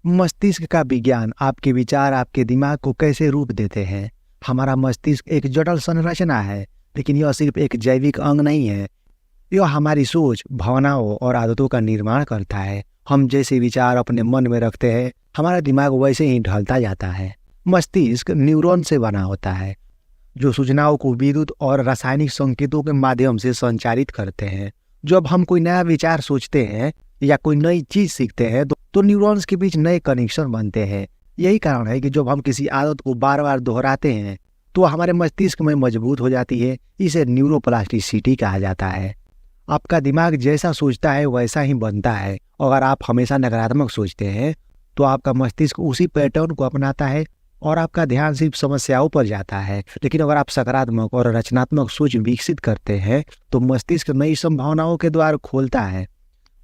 मस्तिष्क का विज्ञान आपके विचार आपके दिमाग को कैसे रूप देते हैं। हमारा मस्तिष्क एक जटिल संरचना है, लेकिन यह सिर्फ एक जैविक अंग नहीं है। यह हमारी सोच, भावनाओं और आदतों का निर्माण करता है। हम जैसे विचार अपने मन में रखते हैं, हमारा दिमाग वैसे ही ढलता जाता है। मस्तिष्क न्यूरॉन से बना होता है, जो सूचनाओं को विद्युत और रासायनिक संकेतों के माध्यम से संचारित करते हैं। जब हम कोई नया विचार सोचते हैं या कोई नई चीज सीखते हैं तो न्यूरॉन्स के बीच नए कनेक्शन बनते हैं। यही कारण है कि जब हम किसी आदत को बार बार दोहराते हैं तो हमारे मस्तिष्क में मजबूत हो जाती है। इसे न्यूरोप्लास्टिसिटी कहा जाता है। आपका दिमाग जैसा सोचता है वैसा ही बनता है। अगर आप हमेशा नकारात्मक सोचते हैं तो आपका मस्तिष्क उसी पैटर्न को अपनाता है और आपका ध्यान सिर्फ समस्याओं पर जाता है। लेकिन अगर आप सकारात्मक और रचनात्मक सोच विकसित करते हैं तो मस्तिष्क नई संभावनाओं के द्वार खोलता है।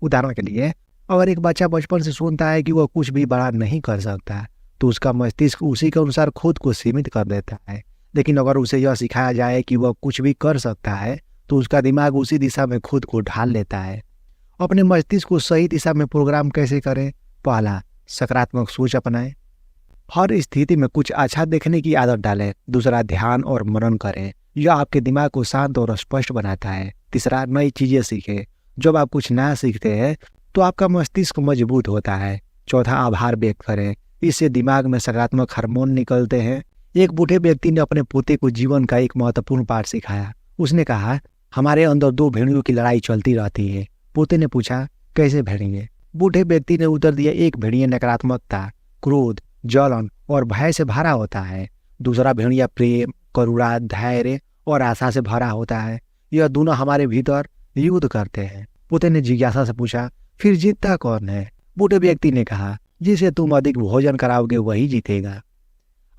उदाहरण के लिए, अगर एक बच्चा बचपन से सुनता है कि वह कुछ भी बड़ा नहीं कर सकता तो उसका मस्तिष्क उसी के अनुसार खुद को सीमित कर देता है। लेकिन अगर उसे यह सिखाया जाए कि वह कुछ भी कर सकता है तो उसका दिमाग उसी दिशा में खुद को ढाल लेता है। अपने मस्तिष्क को सही दिशा में प्रोग्राम कैसे करें? पहला, सकारात्मक सोच अपनाएं। हर स्थिति में कुछ अच्छा देखने की आदत डालें। दूसरा, ध्यान और मनन करें। यह आपके दिमाग को शांत और स्पष्ट बनाता है। तीसरा, नई चीजें सीखें। जब आप कुछ नया सीखते हैं तो आपका मस्तिष्क मजबूत होता है। चौथा, आभार व्यक्त करें। इससे दिमाग में सकारात्मक हार्मोन निकलते हैं। एक बूढ़े व्यक्ति ने अपने पोते को जीवन का एक महत्वपूर्ण पाठ सिखाया। उसने कहा, हमारे अंदर दो भेड़ियों की लड़ाई चलती रहती है। पोते ने पूछा, कैसे भेड़िए? बूढ़े व्यक्ति ने उत्तर दिया, एक भेड़िया नकारात्मकता, क्रोध, जलन और भय से भरा होता है। दूसरा भेड़िया प्रेम, करुणा, धैर्य और आशा से भरा होता है। यह दोनों हमारे भीतर युद्ध करते हैं। पोते ने जिज्ञासा से पूछा, फिर जीतता कौन है? बूढ़े व्यक्ति ने कहा, जिसे तुम अधिक भोजन कराओगे वही जीतेगा।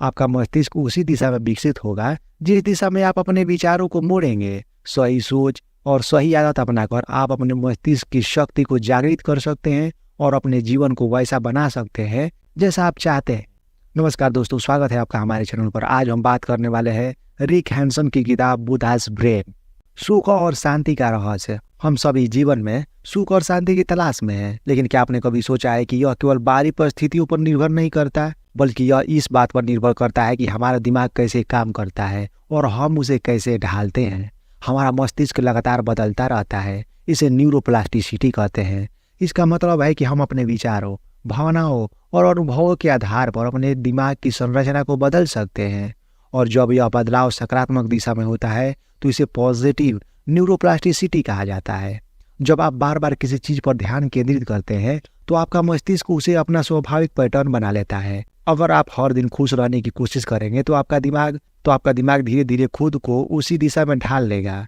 आपका मस्तिष्क उसी दिशा में विकसित होगा जिस दिशा में आप अपने विचारों को मोड़ेंगे। सही सोच और सही आदत अपनाकर आप अपने मस्तिष्क की शक्ति को जागृत कर सकते हैं और अपने जीवन को वैसा बना सकते हैं जैसा आप चाहते हैं। नमस्कार दोस्तों, स्वागत है आपका हमारे चैनल पर। आज हम बात करने वाले हैं रिक हैंसन की किताब बुद्धास ब्रेन, सुख और शांति का रहस्य। हम सभी जीवन में सुख और शांति की तलाश में हैं, लेकिन क्या आपने कभी सोचा है कि यह केवल बाहरी परिस्थितियों पर निर्भर नहीं करता, बल्कि यह इस बात पर निर्भर करता है कि हमारा दिमाग कैसे काम करता है और हम उसे कैसे ढालते हैं। हमारा मस्तिष्क लगातार बदलता रहता है। इसे न्यूरोप्लास्टिसिटी कहते हैं। इसका मतलब है कि हम अपने विचारों, भावनाओं और अनुभवों के आधार पर अपने दिमाग की संरचना को बदल सकते हैं। और जब यह बदलाव सकारात्मक दिशा में होता है तो इसे पॉजिटिव न्यूरोप्लास्टिसिटी कहा जाता है। जब आप बार बार किसी चीज पर ध्यान केंद्रित करते हैं तो आपका मस्तिष्क उसे अपना स्वाभाविक पैटर्न बना लेता है। अगर आप हर दिन खुश रहने की कोशिश करेंगे तो आपका दिमाग धीरे धीरे खुद को उसी दिशा में ढाल लेगा।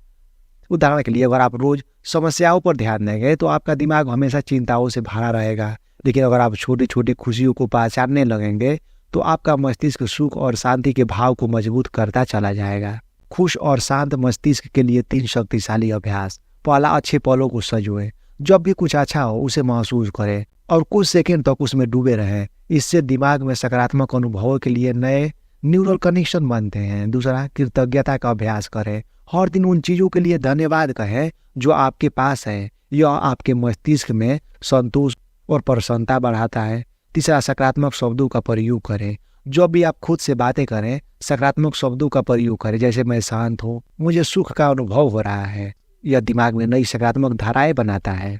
उदाहरण के लिए, अगर आप रोज समस्याओं पर ध्यान देंगे तो आपका दिमाग हमेशा चिंताओं से भरा रहेगा। लेकिन अगर आप छोटी छोटी खुशियों को पहचानने लगेंगे तो आपका मस्तिष्क सुख और शांति के भाव को मजबूत करता चला जाएगा। खुश और शांत मस्तिष्क के लिए 3 शक्तिशाली अभ्यास। पहला, अच्छे पलों को सजोएं। जब भी कुछ अच्छा हो उसे महसूस करें और कुछ सेकंड तक उसमें डूबे रहें। इससे दिमाग में सकारात्मक अनुभवों के लिए नए न्यूरल कनेक्शन बनते हैं। दूसरा, कृतज्ञता का अभ्यास करें। हर दिन उन चीजों के लिए धन्यवाद कहें जो आपके पास है। यह आपके मस्तिष्क में संतोष और प्रसन्नता बढ़ाता है। तीसरा, सकारात्मक शब्दों का प्रयोग करें। जब भी आप खुद से बातें करें, सकारात्मक शब्दों का प्रयोग करें, जैसे मैं शांत हूँ, मुझे सुख का अनुभव हो रहा है। यह दिमाग में नई सकारात्मक धाराएं बनाता है।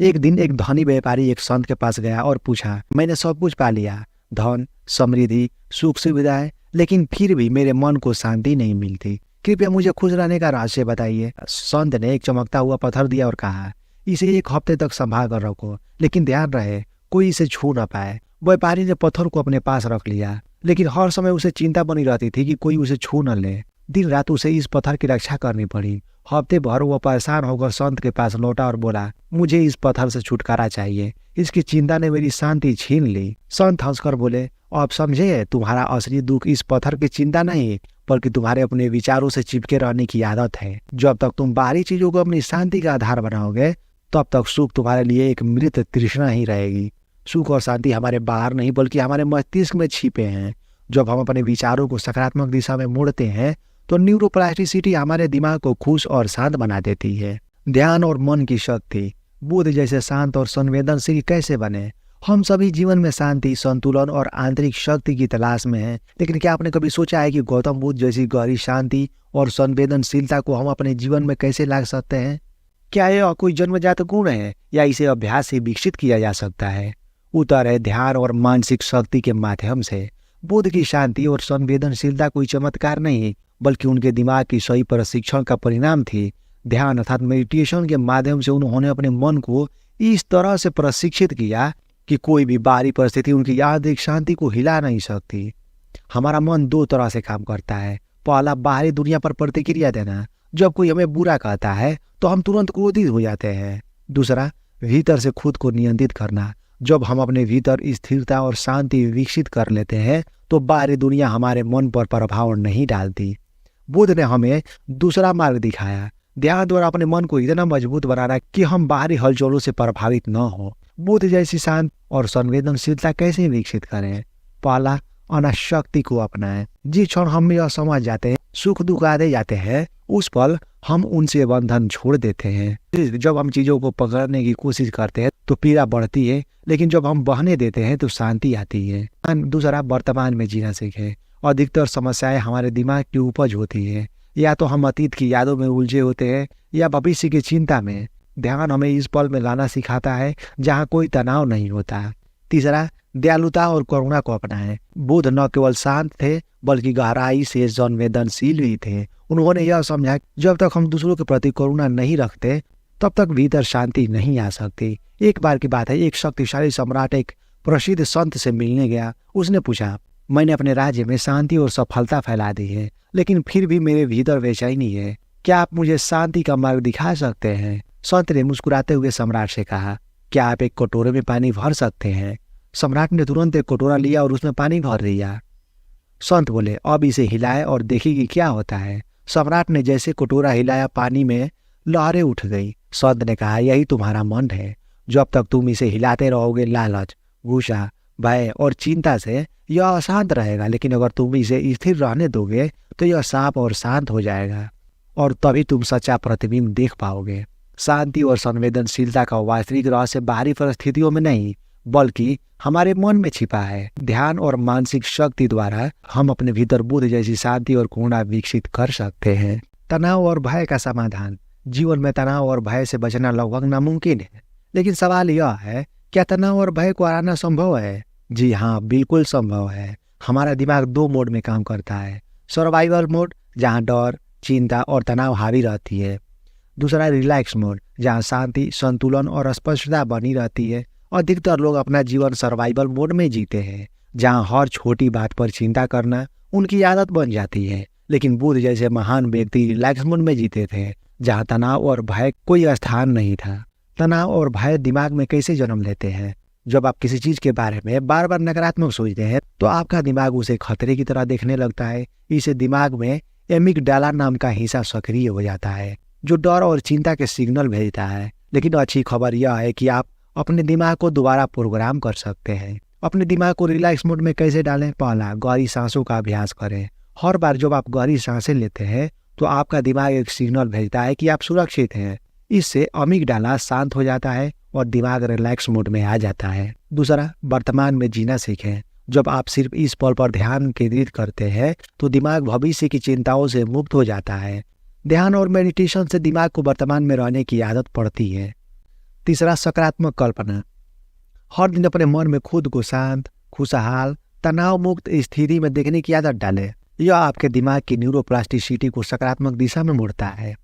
एक दिन एक धनी व्यापारी एक संत के पास गया और पूछा, मैंने सब कुछ पा लिया, धन, समृद्धि, सुख सुविधाएं, लेकिन फिर भी मेरे मन को शांति नहीं मिलती। कृपया मुझे खुश रहने का रहस्य बताइए। संत ने एक चमकता हुआ पत्थर दिया और कहा, इसे 1 हफ्ते तक संभाल कर रखो, लेकिन ध्यान रहे कोई इसे छू न पाए। व्यापारी ने पत्थर को अपने पास रख लिया, लेकिन हर समय उसे चिंता बनी रहती थी कि कोई उसे छू न ले। दिन रात उसे इस पत्थर की रक्षा करनी पड़ी। हफ्ते भर वह परेशान होकर संत के पास लौटा और बोला, मुझे इस पत्थर से छुटकारा चाहिए, इसकी चिंता ने मेरी शांति छीन ली। संत हंसकर बोले, अब समझे, तुम्हारा असली दुख इस पत्थर की चिंता नहीं बल्कि तुम्हारे अपने विचारों से चिपके रहने की आदत है। जब तक तुम बाहरी चीजों को अपनी शांति का आधार बनाओगे तब तक सुख तुम्हारे लिए एक मृत तृष्णा ही रहेगी। सुख और शांति हमारे बाहर नहीं बल्कि हमारे मस्तिष्क में छिपे हैं। जब हम अपने विचारों को सकारात्मक दिशा में मोड़ते हैं तो न्यूरोप्लास्टिसिटी हमारे दिमाग को खुश और शांत बना देती है। ध्यान और मन की शक्ति। बुद्ध जैसे शांत और संवेदनशील कैसे बने? हम सभी जीवन में शांति, संतुलन और आंतरिक शक्ति की तलाश में हैं, लेकिन क्या आपने कभी सोचा है कि गौतम बुद्ध जैसी गहरी शांति और संवेदनशीलता को हम अपने जीवन में कैसे ला सकते हैं? क्या यह कोई जन्मजात गुण है या इसे अभ्यास से विकसित किया जा सकता है? उत्तर है ध्यान और मानसिक शक्ति के माध्यम से। बुद्ध की शांति और संवेदनशीलता कोई चमत्कार नहीं, बल्कि उनके दिमाग की सही प्रशिक्षण का परिणाम थी। ध्यान अर्थात मेडिटेशन के माध्यम से उन्होंने अपने मन को इस तरह से प्रशिक्षित किया कि कोई भी बाहरी परिस्थिति उनकी आंतरिक शांति को हिला नहीं सकती। हमारा मन दो तरह से काम करता है। पहला, बाहरी दुनिया पर प्रतिक्रिया देना। जब कोई हमें बुरा कहता है तो हम तुरंत क्रोधित हो जाते हैं। दूसरा, भीतर से खुद को नियंत्रित करना। जब हम अपने भीतर स्थिरता और शांति विकसित कर लेते हैं तो बाहरी दुनिया हमारे मन पर प्रभाव नहीं डालती। बुद्ध ने हमें दूसरा मार्ग दिखाया, ध्यान द्वारा अपने मन को इतना मजबूत बनाना कि हम बाहरी हलचलों से प्रभावित न हो। बुद्ध जैसी शांत और संवेदनशीलता कैसे विकसित करें? पहला, अनासक्ति को अपनाएं। जिस क्षण हम यह समझ जाते हैं सुख दुख आते जाते हैं, उस पल हम उनसे बंधन छोड़ देते हैं। जब हम चीजों को पकड़ने की कोशिश करते हैं तो पीड़ा बढ़ती है, लेकिन जब हम बहने देते हैं तो शांति आती है। दूसरा, वर्तमान में जीना सीखें। अधिकतर समस्याएं हमारे दिमाग की उपज होती है। या तो हम अतीत की यादों में उलझे होते हैं या भविष्य की चिंता में। ध्यान हमें इस पल में लाना सिखाता है जहाँ कोई तनाव नहीं होता। तीसरा, दयालुता और करुणा को अपनाएं। बुद्ध न केवल शांत थे बल्कि गहराई से संवेदनशील भी थे। उन्होंने यह समझा जब तक हम दूसरों के प्रति करुणा नहीं रखते तब तक भीतर शांति नहीं आ सकती। एक बार की बात है, एक शक्तिशाली सम्राट एक प्रसिद्ध संत से मिलने गया। उसने पूछा, मैंने अपने राज्य में शांति और सफलता फैला दी है, लेकिन फिर भी मेरे भीतर बेचैनी है। क्या आप मुझे शांति का मार्ग दिखा सकते हैं? संत ने मुस्कुराते हुए सम्राट से कहा, क्या आप एक कटोरे में पानी भर सकते हैं? सम्राट ने तुरंत एक कटोरा लिया और उसमें पानी भर दिया। संत बोले, अब इसे हिलाए और देखिए कि क्या होता है। सम्राट ने जैसे कटोरा हिलाया, पानी में लहरें उठ गई। संत ने कहा, यही तुम्हारा मन है। जब तक तुम इसे हिलाते रहोगे लालच, गुस्सा, भय और चिंता से यह अशांत रहेगा, लेकिन अगर तुम इसे स्थिर रहने दोगे तो यह साफ और शांत हो जाएगा और तभी तुम सच्चा प्रतिबिंब देख पाओगे। शांति और संवेदनशीलता का वास्तविक रहस्य बाहरी परिस्थितियों में नहीं बल्कि हमारे मन में छिपा है। ध्यान और मानसिक शक्ति द्वारा हम अपने भीतर बुद्ध जैसी शांति और करुणा विकसित कर सकते हैं। तनाव और भय का समाधान। जीवन में तनाव और भय से बचना लगभग नामुमकिन है, लेकिन सवाल यह है, क्या तनाव और भय को हराना संभव है? जी हाँ, बिल्कुल संभव है। हमारा दिमाग दो मोड में काम करता है। सर्वाइवल मोड, जहाँ डर, चिंता और तनाव हावी रहती है। दूसरा, रिलैक्स मोड, जहाँ शांति, संतुलन और स्पष्टता बनी रहती है। अधिकतर लोग अपना जीवन सर्वाइवल मोड में जीते हैं, जहाँ हर छोटी बात पर चिंता करना उनकी आदत बन जाती है। लेकिन बुद्ध जैसे महान व्यक्ति रिलैक्स मोड में जीते थे, जहाँ तनाव और भय कोई स्थान नहीं था। तनाव और भय दिमाग में कैसे जन्म लेते हैं? जब आप किसी चीज के बारे में बार बार नकारात्मक सोचते हैं तो आपका दिमाग उसे खतरे की तरह देखने लगता है। इसे दिमाग में एमिगडाला नाम का हिस्सा सक्रिय हो जाता है, जो डर और चिंता के सिग्नल भेजता है। लेकिन अच्छी खबर यह है कि आप अपने दिमाग को दोबारा प्रोग्राम कर सकते हैं। अपने दिमाग को रिलैक्स मोड में कैसे डालें? पहला, गहरी सांसों का अभ्यास करें। हर बार जब आप गहरी सांसें लेते हैं तो आपका दिमाग एक सिग्नल भेजता है कि आप सुरक्षित हैं। इससे अमिगडाला शांत हो जाता है और दिमाग रिलैक्स मोड में आ जाता है। दूसरा, वर्तमान में जीना सीखें। जब आप सिर्फ इस पल पर ध्यान केंद्रित करते हैं तो दिमाग भविष्य की चिंताओं से मुक्त हो जाता है। ध्यान और मेडिटेशन से दिमाग को वर्तमान में रहने की आदत पड़ती है। तीसरा, सकारात्मक कल्पना। हर दिन अपने मन में खुद को शांत, खुशहाल, तनाव मुक्त स्थिति में देखने की आदत डालें। यह आपके दिमाग की न्यूरोप्लास्टिसिटी को सकारात्मक दिशा में मोड़ता है।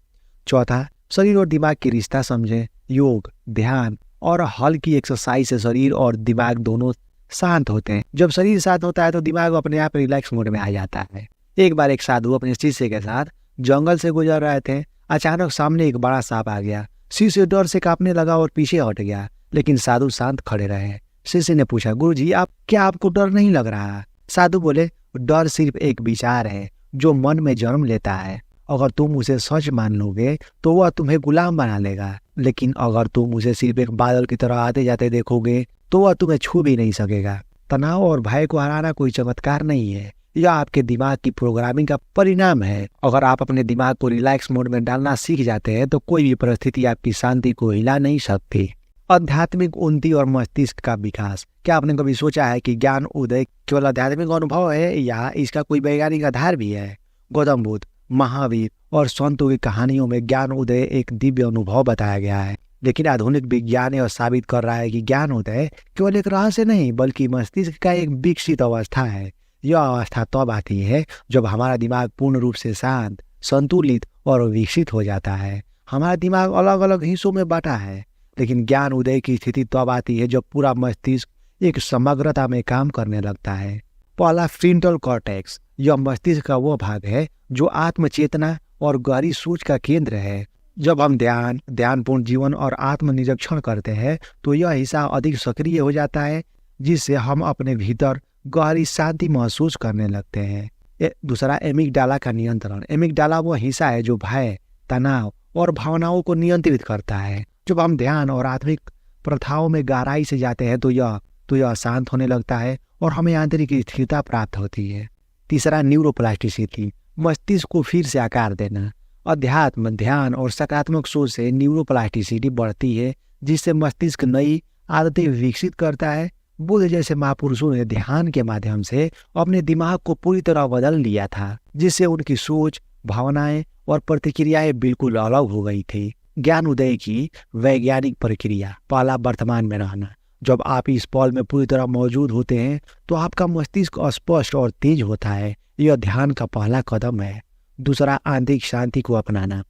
चौथा, शरीर और दिमाग की रिश्ता समझें। योग, ध्यान और हल्की एक्सरसाइज से शरीर और दिमाग दोनों शांत होते हैं। जब शरीर शांत होता है तो दिमाग अपने आप रिलैक्स मोड में आ जाता है। एक बार एक साधु अपने शिष्य के साथ जंगल से गुजर रहे थे। अचानक सामने एक बड़ा सांप आ गया। शिष्य डर से कांपने लगा और पीछे हट गया, लेकिन साधु शांत खड़े रहे। शिष्य ने पूछा, गुरुजी, क्या आपको डर नहीं लग रहा? साधु बोले, डर सिर्फ एक विचार है जो मन में जन्म लेता है। अगर तुम उसे सच मान लोगे तो वह तुम्हें गुलाम बना लेगा, लेकिन अगर तुम उसे सिर्फ एक बादल की तरह आते जाते देखोगे तो वह तुम्हें छू भी नहीं सकेगा। तनाव और भय को हराना कोई चमत्कार नहीं है, यह आपके दिमाग की प्रोग्रामिंग का परिणाम है। अगर आप अपने दिमाग को रिलैक्स मोड में डालना सीख जाते हैं तो कोई भी परिस्थिति आपकी शांति को हिला नहीं सकती। आध्यात्मिक उन्नति और मस्तिष्क का विकास। क्या आपने कभी सोचा है कि ज्ञान उदय केवल आध्यात्मिक अनुभव है या इसका कोई वैज्ञानिक आधार भी है? गौतम बुद्ध, महावीर और संतों की कहानियों में ज्ञान उदय एक दिव्य अनुभव बताया गया है, लेकिन आधुनिक विज्ञान यह साबित कर रहा है कि ज्ञान उदय केवल एक रहस्य नहीं बल्कि मस्तिष्क का एक विकसित अवस्था है। यह अवस्था तब आती है जब हमारा दिमाग पूर्ण रूप से शांत, संतुलित और विकसित हो जाता है। हमारा दिमाग अलग अलग हिस्सों में बटा है, लेकिन ज्ञान उदय की स्थिति तब आती है जब पूरा मस्तिष्क एक समग्रता में काम करने लगता है। पहला, फ्रंटल कॉर्टेक्स। यह मस्तिष्क का वो भाग है जो आत्मचेतना और गहरी सोच का केंद्र है। जब हम ध्यानपूर्ण जीवन और आत्मनिरीक्षण करते हैं तो यह हिस्सा अधिक सक्रिय हो जाता है, जिससे हम अपने भीतर गहरी शांति महसूस करने लगते हैं। दूसरा, एमिगडाला का नियंत्रण। एमिगडाला वो हिस्सा है जो भय, तनाव और भावनाओं को नियंत्रित करता है। जब हम ध्यान और आत्मिक प्रथाओं में गहराई से जाते हैं तो यह शांत होने लगता है और हमें आंतरिक स्थिरता प्राप्त होती है। तीसरा, न्यूरोप्लास्टिसिटी। मस्तिष्क को फिर से आकार देना। अध्यात्म, ध्यान और सकारात्मक सोच से न्यूरोप्लास्टिसिटी बढ़ती है, जिससे मस्तिष्क नई आदतें विकसित करता है। बुद्ध जैसे महापुरुषों ने ध्यान के माध्यम से अपने दिमाग को पूरी तरह बदल लिया था, जिससे उनकी सोच, भावनाएं और प्रतिक्रियाएं बिल्कुल अलग हो गई थी। ज्ञान उदय की वैज्ञानिक प्रक्रिया। पहला, वर्तमान में रहना। जब आप इस पल में पूरी तरह मौजूद होते हैं तो आपका मस्तिष्क स्पष्ट और तेज होता है। यह ध्यान का पहला कदम है। दूसरा, आंतरिक शांति को अपनाना।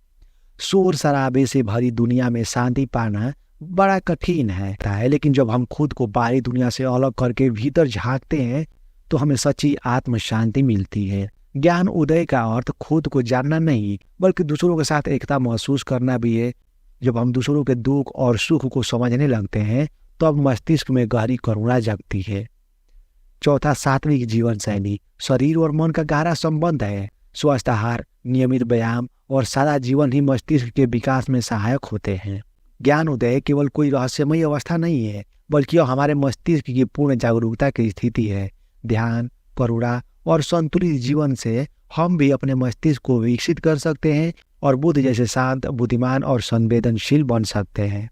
शोर शराबे से भरी दुनिया में शांति पाना बड़ा कठिन है, लेकिन जब हम खुद को बाहरी दुनिया से अलग करके भीतर झांकते हैं तो हमें सच्ची आत्म शांति मिलती है। ज्ञान उदय का अर्थ खुद को जानना नहीं बल्कि दूसरों के साथ एकता महसूस करना भी है। जब हम दूसरों के दुख और सुख को समझने लगते हैं तब मस्तिष्क में गहरी करुणा जगती है। चौथा, सात्विक जीवन शैली। शरीर और मन का गहरा संबंध है। स्वस्थ आहार, नियमित व्यायाम और सादा जीवन ही मस्तिष्क के विकास में सहायक होते हैं। ज्ञान उदय केवल कोई रहस्यमयी अवस्था नहीं है बल्कि यह हमारे मस्तिष्क की पूर्ण जागरूकता की स्थिति है। ध्यान, करुणा और संतुलित जीवन से हम भी अपने मस्तिष्क को विकसित कर सकते हैं और बुद्ध जैसे शांत, बुद्धिमान और संवेदनशील बन सकते हैं।